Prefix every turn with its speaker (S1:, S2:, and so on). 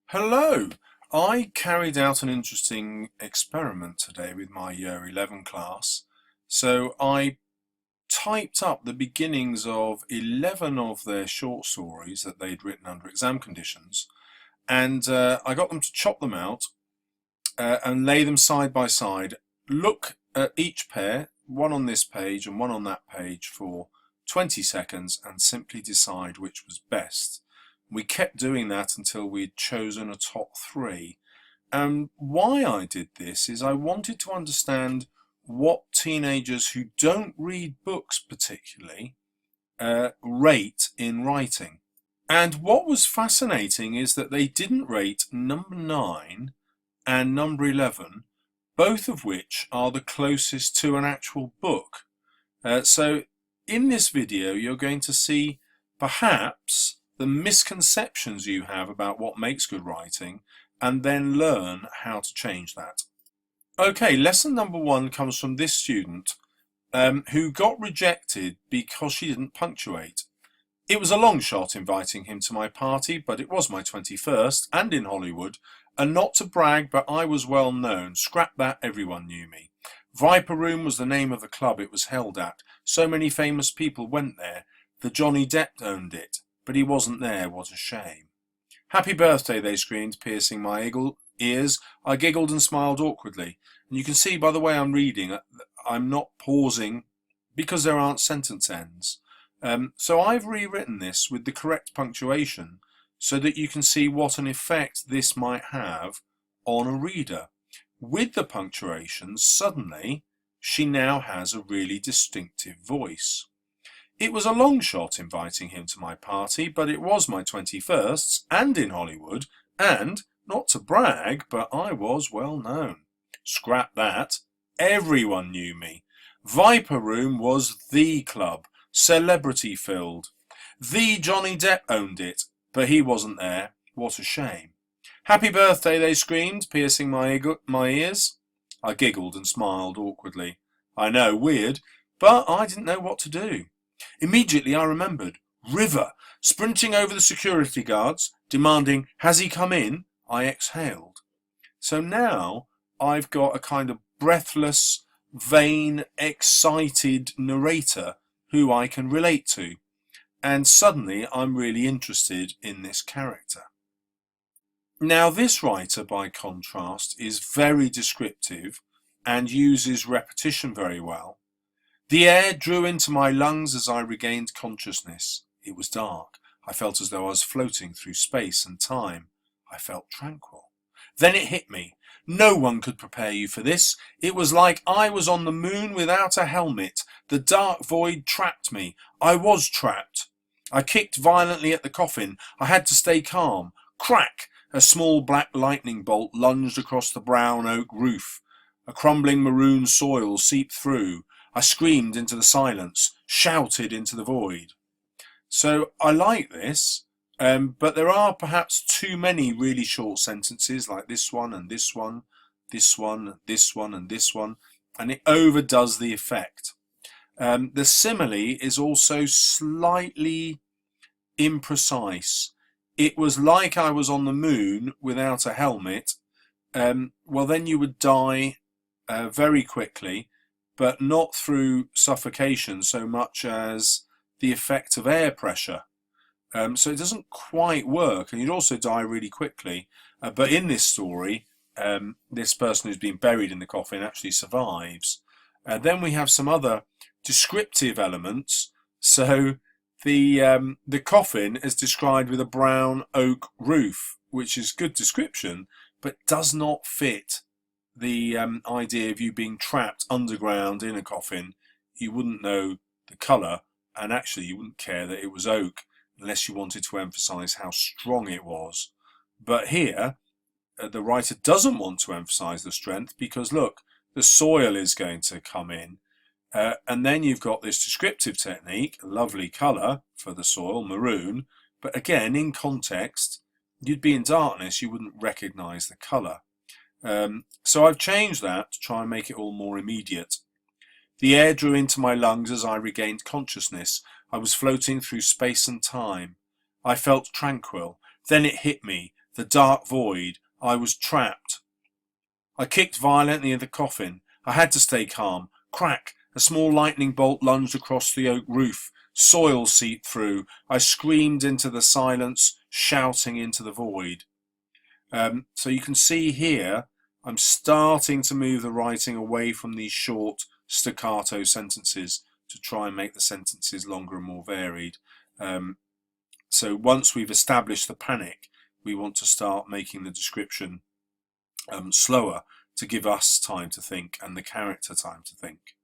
S1: Hello! I carried out an interesting experiment today with my Year 11 class. So I typed up the beginnings of 11 of their short stories that they'd written under exam conditions, and I got them to chop them out and lay them side by side, look at each pair, one on this page and one on that page, for 20 seconds and simply decide which was best. We kept doing that until we'd chosen a top three. And why I did this is I wanted to understand what teenagers who don't read books particularly rate in writing. And what was fascinating is that they didn't rate number 9 and number 11, both of which are the closest to an actual book. So in this video you're going to see perhaps the misconceptions you have about what makes good writing, and then learn how to change that. Okay, lesson number 1 comes from this student who got rejected because she didn't punctuate. It was a long shot inviting him to my party, but it was my 21st and in Hollywood, and not to brag, but I was well known. Scrap that, everyone knew me. Viper Room was the name of the club it was held at. So many famous people went there. The Johnny Depp owned it, but he wasn't there. What a shame. Happy birthday, they screamed, piercing my ears. I giggled and smiled awkwardly. And you can see by the way I'm reading, I'm not pausing because there aren't sentence ends. So I've rewritten this with the correct punctuation so that you can see what an effect this might have on a reader. With the punctuation, suddenly she now has a really distinctive voice. It was a long shot inviting him to my party, but it was my 21st and in Hollywood, and, not to brag, but I was well known. Scrap that, everyone knew me. Viper Room was the club, celebrity filled. The Johnny Depp owned it, but he wasn't there. What a shame. Happy birthday, they screamed, piercing my ears. I giggled and smiled awkwardly. I know, weird, but I didn't know what to do. Immediately I remembered. River, sprinting over the security guards, demanding, "Has he come in?" I exhaled. So now I've got a kind of breathless, vain, excited narrator who I can relate to. And suddenly I'm really interested in this character. Now this writer, by contrast, is very descriptive and uses repetition very well. The air drew into my lungs as I regained consciousness. It was dark. I felt as though I was floating through space and time. I felt tranquil. Then it hit me. No one could prepare you for this. It was like I was on the moon without a helmet. The dark void trapped me. I was trapped. I kicked violently at the coffin. I had to stay calm. Crack! A small black lightning bolt lunged across the brown oak roof. A crumbling maroon soil seeped through. I screamed into the silence, shouted into the void. So I like this, but there are perhaps too many really short sentences like this one and this one, this one, this one and this one, and it overdoes the effect. The simile is also slightly imprecise. It was like I was on the moon without a helmet. Well, then you would die very quickly, but not through suffocation so much as the effect of air pressure. So it doesn't quite work, and you'd also die really quickly. But in this story, this person who's been buried in the coffin actually survives. Then we have some other descriptive elements. So the coffin is described with a brown oak roof, which is good description, but does not fit the idea of you being trapped underground in a coffin. You wouldn't know the colour, and actually you wouldn't care that it was oak unless you wanted to emphasise how strong it was. But here the writer doesn't want to emphasise the strength because look, the soil is going to come in, and then you've got this descriptive technique, a lovely colour for the soil, maroon, but again in context you'd be in darkness, you wouldn't recognise the colour. So I've changed that to try and make it all more immediate. The air drew into my lungs as I regained consciousness. I was floating through space and time. I felt tranquil. Then it hit me. the dark void. I was trapped. I kicked violently at the coffin. I had to stay calm. Crack! A small lightning bolt lunged across the oak roof. Soil seeped through. I screamed into the silence, shouting into the void. So you can see here, I'm starting to move the writing away from these short staccato sentences to try and make the sentences longer and more varied. So once we've established the panic, we want to start making the description slower to give us time to think and the character time to think.